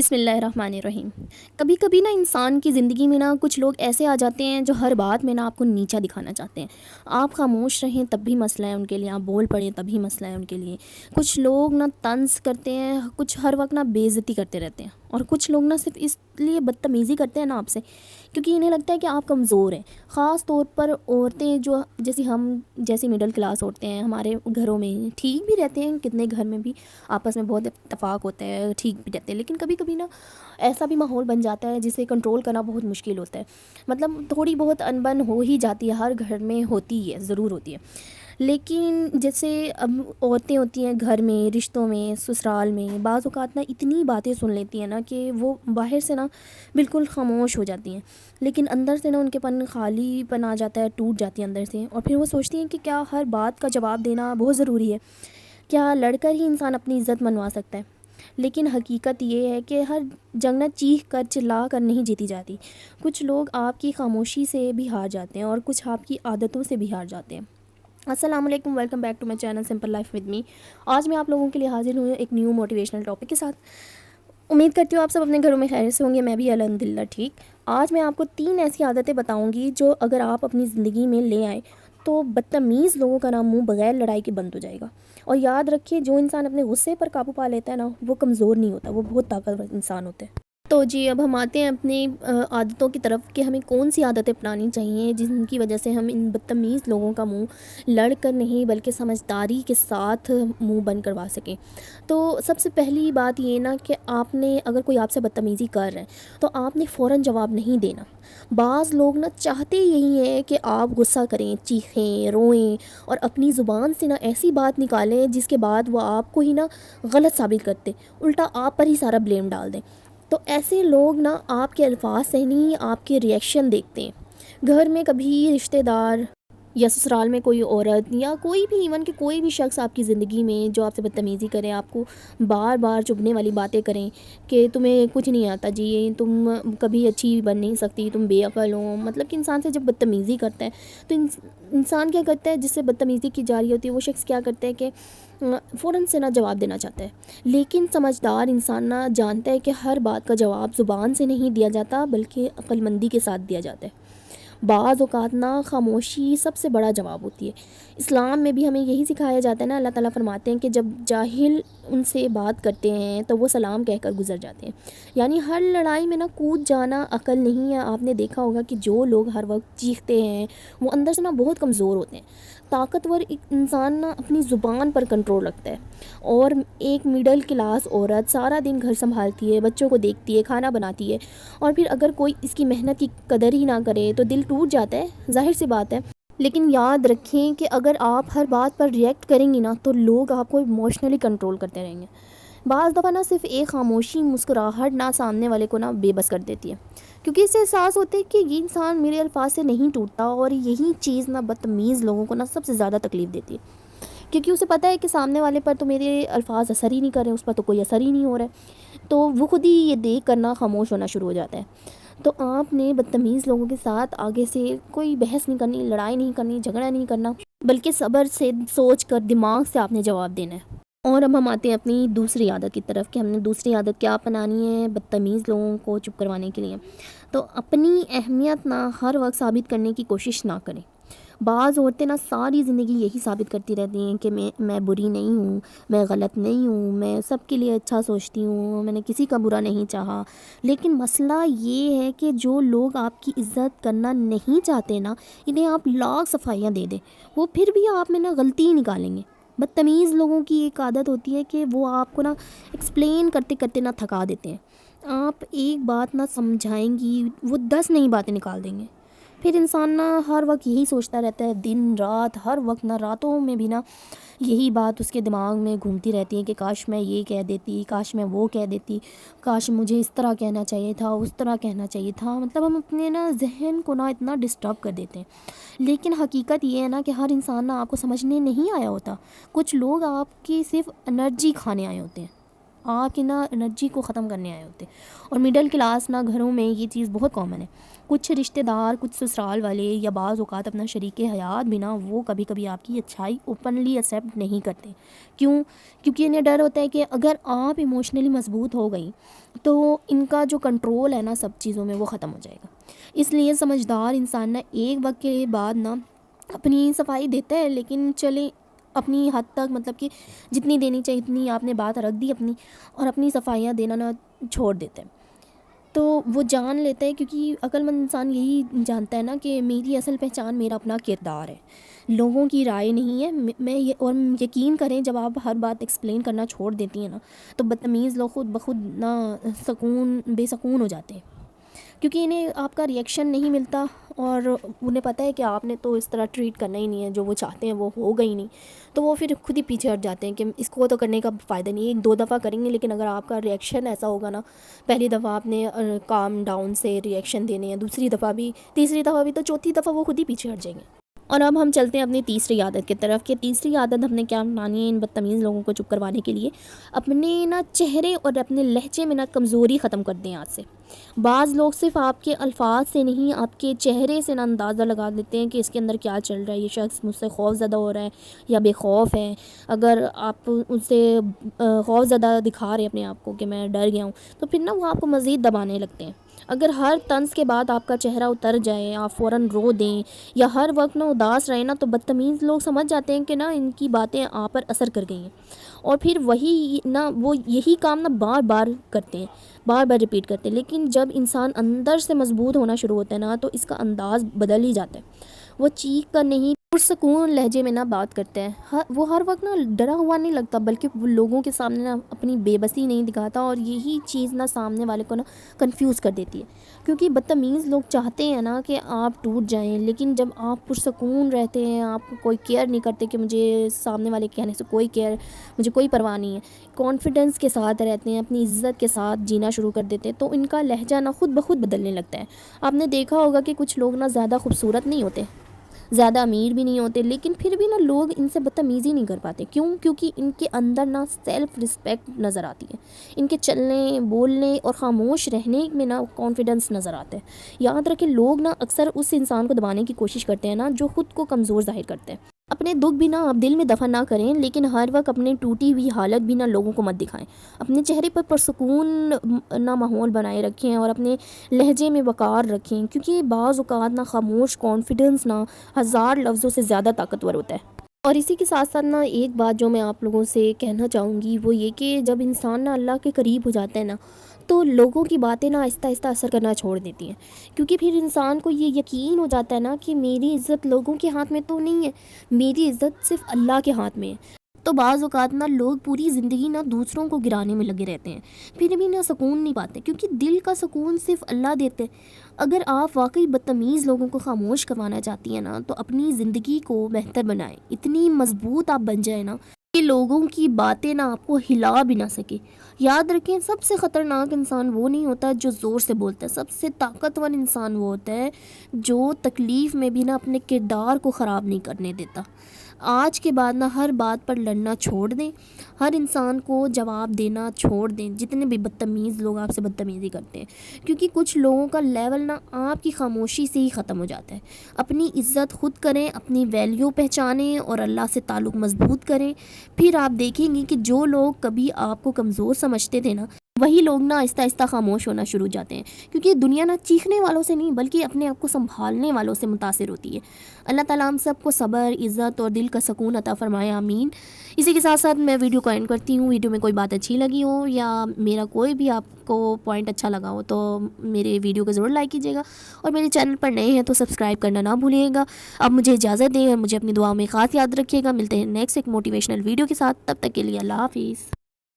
بسم اللہ الرحمن الرحیم۔ کبھی کبھی نا انسان کی زندگی میں نا کچھ لوگ ایسے آ جاتے ہیں جو ہر بات میں نا آپ کو نیچا دکھانا چاہتے ہیں۔ آپ خاموش رہیں تب بھی مسئلہ ہے ان کے لیے، آپ بول پڑیں تب بھی مسئلہ ہے ان کے لیے۔ کچھ لوگ نا طنز کرتے ہیں، کچھ ہر وقت نا بے عزتی کرتے رہتے ہیں، اور کچھ لوگ نا صرف اس لیے بدتمیزی کرتے ہیں نا آپ سے کیونکہ انہیں لگتا ہے کہ آپ کمزور ہیں۔ خاص طور پر عورتیں جو جیسی مڈل کلاس عورتیں ہیں، ہمارے گھروں میں ٹھیک بھی رہتے ہیں، کتنے گھر میں بھی آپس میں بہت اتفاق ہوتا ہے، ٹھیک بھی رہتے ہیں، لیکن کبھی کبھی نا ایسا بھی ماحول بن جاتا ہے جسے کنٹرول کرنا بہت مشکل ہوتا ہے۔ مطلب تھوڑی بہت انبن ہو ہی جاتی ہے، ہر گھر میں ہوتی ہے، ضرور ہوتی ہے، لیکن جیسے اب عورتیں ہوتی ہیں گھر میں، رشتوں میں، سسرال میں، بعض اوقات نا اتنی باتیں سن لیتی ہیں نا کہ وہ باہر سے نا بالکل خاموش ہو جاتی ہیں، لیکن اندر سے نا ان کے پن خالی پن آ جاتا ہے، ٹوٹ جاتی ہے اندر سے، اور پھر وہ سوچتی ہیں کہ کیا ہر بات کا جواب دینا بہت ضروری ہے؟ کیا لڑ کر ہی انسان اپنی عزت منوا سکتا ہے؟ لیکن حقیقت یہ ہے کہ ہر جنگ نہ چیخ کر چلا کر نہیں جیتی جاتی۔ کچھ لوگ آپ کی خاموشی سے بھی ہار جاتے ہیں اور کچھ آپ کی عادتوں سے بھی ہار جاتے ہیں۔ السلام علیکم، welcome back to my channel simple life with me. آج میں آپ لوگوں کے لیے حاضر ہوں ایک نیو موٹیویشنل ٹاپک کے ساتھ۔ امید کرتی ہوں آپ سب اپنے گھروں میں خیر سے ہوں گے، میں بھی الحمدللہ ٹھیک۔ آج میں آپ کو 3 ایسی عادتیں بتاؤں گی جو اگر آپ اپنی زندگی میں لے آئیں تو بدتمیز لوگوں کا نام منہ بغیر لڑائی کے بند ہو جائے گا۔ اور یاد رکھیے، جو انسان اپنے غصے پر قابو پا لیتا ہے نا، وہ کمزور نہیں ہوتا، وہ بہت طاقتور انسان ہوتا ہے۔ تو جی، اب ہم آتے ہیں اپنی عادتوں کی طرف کہ ہمیں کون سی عادتیں اپنانی چاہیے جن کی وجہ سے ہم ان بدتمیز لوگوں کا منہ لڑ کر نہیں بلکہ سمجھداری کے ساتھ منہ بند کروا سکیں۔ تو سب سے پہلی بات یہ نا کہ آپ نے اگر کوئی آپ سے بدتمیزی کر رہا ہے تو آپ نے فوراً جواب نہیں دینا۔ بعض لوگ نا چاہتے یہی ہیں کہ آپ غصہ کریں، چیخیں، روئیں اور اپنی زبان سے نا ایسی بات نکالیں جس کے بعد وہ آپ کو ہی نا غلط ثابت کرتے، الٹا آپ پر ہی سارا بلیم ڈال دیں۔ تو ایسے لوگ نا آپ کے الفاظ سے نہیں، آپ کے ریئیکشن دیکھتے ہیں۔ گھر میں کبھی رشتہ دار یا سسرال میں کوئی عورت یا کوئی بھی، ایون کہ کوئی بھی شخص آپ کی زندگی میں جو آپ سے بدتمیزی کرے، آپ کو بار بار چبھنے والی باتیں کریں کہ تمہیں کچھ نہیں آتا جی، تم کبھی اچھی بن نہیں سکتی، تم بے عقل ہو، مطلب کہ انسان سے جب بدتمیزی کرتا ہے تو انسان کیا کرتا ہے، جس سے بدتمیزی کی جا رہی ہوتی ہے وہ شخص کیا کرتا ہے کہ فوراً سے نہ جواب دینا چاہتا ہے۔ لیکن سمجھدار انسان نہ جانتا ہے کہ ہر بات کا جواب زبان سے نہیں دیا جاتا بلکہ عقل مندی کے ساتھ دیا جاتا ہے۔ بعض اوقات نا خاموشی سب سے بڑا جواب ہوتی ہے۔ اسلام میں بھی ہمیں یہی سکھایا جاتا ہے نا، اللہ تعالیٰ فرماتے ہیں کہ جب جاہل ان سے بات کرتے ہیں تو وہ سلام کہہ کر گزر جاتے ہیں۔ یعنی ہر لڑائی میں نا کود جانا عقل نہیں ہے۔ آپ نے دیکھا ہوگا کہ جو لوگ ہر وقت چیختے ہیں وہ اندر سے نا بہت کمزور ہوتے ہیں۔ طاقتور انسان نا اپنی زبان پر کنٹرول رکھتا ہے، اور ایک مڈل کلاس عورت سارا دن گھر سنبھالتی ہے، بچوں کو دیکھتی ہے، کھانا بناتی ہے، اور پھر اگر کوئی اس کی محنت کی قدر ہی نہ کرے تو دل ٹوٹ جاتا ہے، ظاہر سی بات ہے۔ لیکن یاد رکھیں کہ اگر آپ ہر بات پر ریئیکٹ کریں گی نا تو لوگ آپ کو ایموشنلی کنٹرول کرتے رہیں گے۔ بعض دفعہ نا صرف ایک خاموشی مسکراہٹ نہ سامنے والے کو نا بے بس کر دیتی ہے، کیونکہ اس سے احساس ہوتا ہے کہ یہ انسان میرے الفاظ سے نہیں ٹوٹتا، اور یہی چیز نا بدتمیز لوگوں کو نا سب سے زیادہ تکلیف دیتی ہے، کیونکہ اسے پتہ ہے کہ سامنے والے پر تو میرے الفاظ اثر ہی نہیں کر رہے، اس پر تو کوئی اثر ہی نہیں ہو رہا ہے، تو وہ خود ہی یہ دیکھ کرنا خاموش ہونا شروع ہو جاتا ہے۔ تو آپ نے بدتمیز لوگوں کے ساتھ آگے سے کوئی بحث نہیں کرنی، لڑائی نہیں کرنی، جھگڑا نہیں کرنا، بلکہ صبر سے سوچ کر دماغ سے آپ نے جواب دینا ہے۔ اور اب ہم آتے ہیں اپنی دوسری عادت کی طرف کہ ہم نے دوسری عادت کیا اپنانی ہے بدتمیز لوگوں کو چپ کروانے کے لیے۔ تو اپنی اہمیت نہ ہر وقت ثابت کرنے کی کوشش نہ کریں۔ بعض عورتیں نا ساری زندگی یہی ثابت کرتی رہتی ہیں کہ میں بری نہیں ہوں، میں غلط نہیں ہوں، میں سب کے لیے اچھا سوچتی ہوں، میں نے کسی کا برا نہیں چاہا۔ لیکن مسئلہ یہ ہے کہ جو لوگ آپ کی عزت کرنا نہیں چاہتے نا، انہیں آپ لاکھ صفائیاں دے دیں، وہ پھر بھی آپ میں نا غلطی ہی نکالیں گے۔ بدتمیز لوگوں کی ایک عادت ہوتی ہے کہ وہ آپ کو نا ایکسپلین کرتے کرتے نا تھکا دیتے ہیں۔ آپ ایک بات نہ سمجھائیں گی، وہ 10 نئی باتیں نکال دیں گے۔ پھر انسان نا ہر وقت یہی سوچتا رہتا ہے، دن رات، ہر وقت نا، راتوں میں بھی نا یہی بات اس کے دماغ میں گھومتی رہتی ہے کہ کاش میں یہ کہہ دیتی، کاش میں وہ کہہ دیتی، کاش مجھے اس طرح کہنا چاہیے تھا، اس طرح کہنا چاہیے تھا۔ مطلب ہم اپنے نا ذہن کو نا اتنا ڈسٹرب کر دیتے ہیں۔ لیکن حقیقت یہ ہے نا کہ ہر انسان نا آپ کو سمجھنے نہیں آیا ہوتا، کچھ لوگ آپ کی صرف انرجی کھانے آئے ہوتے ہیں۔ آپ کی نا انرجی کو ختم کرنے آئے ہوتے ہیں. اور مڈل کلاس نا گھروں میں یہ چیز بہت کامن ہے. کچھ رشتہ دار، کچھ سسرال والے یا بعض اوقات اپنا شریک حیات بھی نا وہ کبھی کبھی آپ کی اچھائی اوپنلی ایکسیپٹ نہیں کرتے. کیوں؟ کیونکہ انہیں ڈر ہوتا ہے کہ اگر آپ ایموشنلی مضبوط ہو گئی تو ان کا جو کنٹرول ہے نا سب چیزوں میں وہ ختم ہو جائے گا. اس لیے سمجھدار انسان نا ایک وقت کے بعد نا اپنی صفائی دیتا ہے، لیکن چلیں اپنی حد تک، مطلب کہ جتنی دینی چاہیے اتنی آپ نے بات رکھ دی اپنی، اور اپنی صفائیاں دینا نا چھوڑ دیتے ہیں. تو وہ جان لیتا ہے، کیونکہ عقل مند انسان یہی جانتا ہے نا کہ میری اصل پہچان میرا اپنا کردار ہے، لوگوں کی رائے نہیں ہے. میں یہ، اور یقین کریں جب آپ ہر بات ایکسپلین کرنا چھوڑ دیتی ہیں نا تو بدتمیز لوگ خود بخود نا بے سکون ہو جاتے ہیں، کیونکہ انہیں آپ کا ریئیکشن نہیں ملتا اور انہیں پتہ ہے کہ آپ نے تو اس طرح ٹریٹ کرنا ہی نہیں ہے، جو وہ چاہتے ہیں وہ ہوگا ہی نہیں. تو وہ پھر خود ہی پیچھے ہٹ جاتے ہیں کہ اس کو تو کرنے کا فائدہ نہیں ہے، 2 دفعہ کریں گے. لیکن اگر آپ کا ریئیکشن ایسا ہوگا نا، پہلی دفعہ آپ نے کام ڈاؤن سے ریئیکشن دینے ہیں، دوسری دفعہ بھی، تیسری دفعہ بھی، تو چوتھی دفعہ وہ خود ہی پیچھے ہٹ جائیں گے. اور اب ہم چلتے ہیں اپنی تیسری عادت کی طرف، کہ تیسری عادت ہم نے کیا بنانی ہے ان بدتمیز لوگوں کو چپ کروانے کے لیے. اپنے نا چہرے اور اپنے لہجے میں نا کمزوری ختم کر دیں آج سے. بعض لوگ صرف آپ کے الفاظ سے نہیں، آپ کے چہرے سے نا اندازہ لگا دیتے ہیں کہ اس کے اندر کیا چل رہا ہے، یہ شخص مجھ سے خوف زدہ ہو رہا ہے یا بے خوف ہے. اگر آپ ان سے خوف زدہ دکھا رہے ہیں اپنے آپ کو کہ میں ڈر گیا ہوں، تو پھر نا وہ آپ کو مزید دبانے لگتے ہیں. اگر ہر طنز کے بعد آپ کا چہرہ اتر جائے، آپ فوراً رو دیں یا ہر وقت نا اداس رہیں نا، تو بدتمیز لوگ سمجھ جاتے ہیں کہ نا ان کی باتیں آپ پر اثر کر گئی ہیں، اور پھر وہی نا وہ یہی کام نا بار بار کرتے ہیں، بار بار ریپیٹ کرتے ہیں. لیکن جب انسان اندر سے مضبوط ہونا شروع ہوتا ہے نا تو اس کا انداز بدل ہی جاتا ہے. وہ چیخ کر نہیں، پرسکون لہجے میں نا بات کرتا ہے. وہ ہر وقت نا ڈرا ہوا نہیں لگتا، بلکہ وہ لوگوں کے سامنے نا اپنی بے بسی نہیں دکھاتا، اور یہی چیز نا سامنے والے کو نا کنفیوز کر دیتی ہے. کیونکہ بدتمیز لوگ چاہتے ہیں نا کہ آپ ٹوٹ جائیں، لیکن جب آپ پرسکون رہتے ہیں، آپ کو کوئی کیئر نہیں کرتے کہ مجھے سامنے والے کہنے سے کوئی کیئر، مجھے کوئی پرواہ نہیں ہے، کانفیڈنس کے ساتھ رہتے ہیں، اپنی عزت کے ساتھ جینا شروع کر دیتے ہیں، تو ان کا لہجہ نا خود بخود بدلنے لگتا ہے. آپ نے دیکھا ہوگا کہ کچھ لوگ نا زیادہ خوبصورت نہیں ہوتے، زیادہ امیر بھی نہیں ہوتے، لیکن پھر بھی نا لوگ ان سے بدتمیزی نہیں کر پاتے. کیوں؟ کیونکہ ان کے اندر نا سیلف رسپیکٹ نظر آتی ہے، ان کے چلنے، بولنے اور خاموش رہنے میں نا کانفیڈنس نظر آتا ہے. یاد رکھیں، لوگ نا اکثر اس انسان کو دبانے کی کوشش کرتے ہیں نا جو خود کو کمزور ظاہر کرتے ہیں. اپنے دکھ بھی نا آپ دل میں دفن نہ کریں، لیکن ہر وقت اپنی ٹوٹی ہوئی حالت بھی نا لوگوں کو مت دکھائیں. اپنے چہرے پر پرسکون نا ماحول بنائے رکھیں اور اپنے لہجے میں وقار رکھیں، کیونکہ بعض اوقات نا خاموش کانفیڈنس نا 1000 لفظوں سے زیادہ طاقتور ہوتا ہے. اور اسی کے ساتھ ساتھ نا ایک بات جو میں آپ لوگوں سے کہنا چاہوں گی وہ یہ کہ جب انسان نا اللہ کے قریب ہو جاتا ہے نا تو لوگوں کی باتیں نا آہستہ آہستہ اثر کرنا چھوڑ دیتی ہیں، کیونکہ پھر انسان کو یہ یقین ہو جاتا ہے نا کہ میری عزت لوگوں کے ہاتھ میں تو نہیں ہے، میری عزت صرف اللہ کے ہاتھ میں ہے. تو بعض اوقات نا لوگ پوری زندگی نا دوسروں کو گرانے میں لگے رہتے ہیں، پھر بھی نا سکون نہیں پاتے، کیونکہ دل کا سکون صرف اللہ دیتے. اگر آپ واقعی بدتمیز لوگوں کو خاموش کروانا چاہتی ہیں نا تو اپنی زندگی کو بہتر بنائیں، اتنی مضبوط آپ بن جائیں نا کہ لوگوں کی باتیں نا آپ کو ہلا بھی نہ سکے. یاد رکھیں، سب سے خطرناک انسان وہ نہیں ہوتا جو زور سے بولتا ہے، سب سے طاقتور انسان وہ ہوتا ہے جو تکلیف میں بھی نا اپنے کردار کو خراب نہیں کرنے دیتا. آج کے بعد نا ہر بات پر لڑنا چھوڑ دیں، ہر انسان کو جواب دینا چھوڑ دیں جتنے بھی بدتمیز لوگ آپ سے بدتمیزی کرتے ہیں، کیونکہ کچھ لوگوں کا لیول نا آپ کی خاموشی سے ہی ختم ہو جاتا ہے. اپنی عزت خود کریں، اپنی ویلیو پہچانیں اور اللہ سے تعلق مضبوط کریں. پھر آپ دیکھیں گے کہ جو لوگ کبھی آپ کو کمزور سمجھتے تھے نا وہی لوگ نا آہستہ آہستہ خاموش ہونا شروع ہو جاتے ہیں، کیونکہ دنیا نا چیخنے والوں سے نہیں بلکہ اپنے آپ کو سنبھالنے والوں سے متاثر ہوتی ہے. اللہ تعالیٰ ہم سب کو صبر، عزت اور دل کا سکون عطا فرمائے، آمین. اسی کے ساتھ ساتھ میں ویڈیو کو اینڈ کرتی ہوں. ویڈیو میں کوئی بات اچھی لگی ہو یا میرا کوئی بھی آپ کو پوائنٹ اچھا لگا ہو تو میرے ویڈیو کو ضرور لائک کیجیے گا، اور میرے چینل پر نئے ہیں تو سبسکرائب کرنا نہ بھولیے گا. اب مجھے اجازت دیں اور مجھے اپنی دعاؤں میں خاص یاد رکھیے گا. ملتے ہیں نیکسٹ ایک موٹیویشنل ویڈیو کے ساتھ، تب تک کے لیے اللہ حافظ.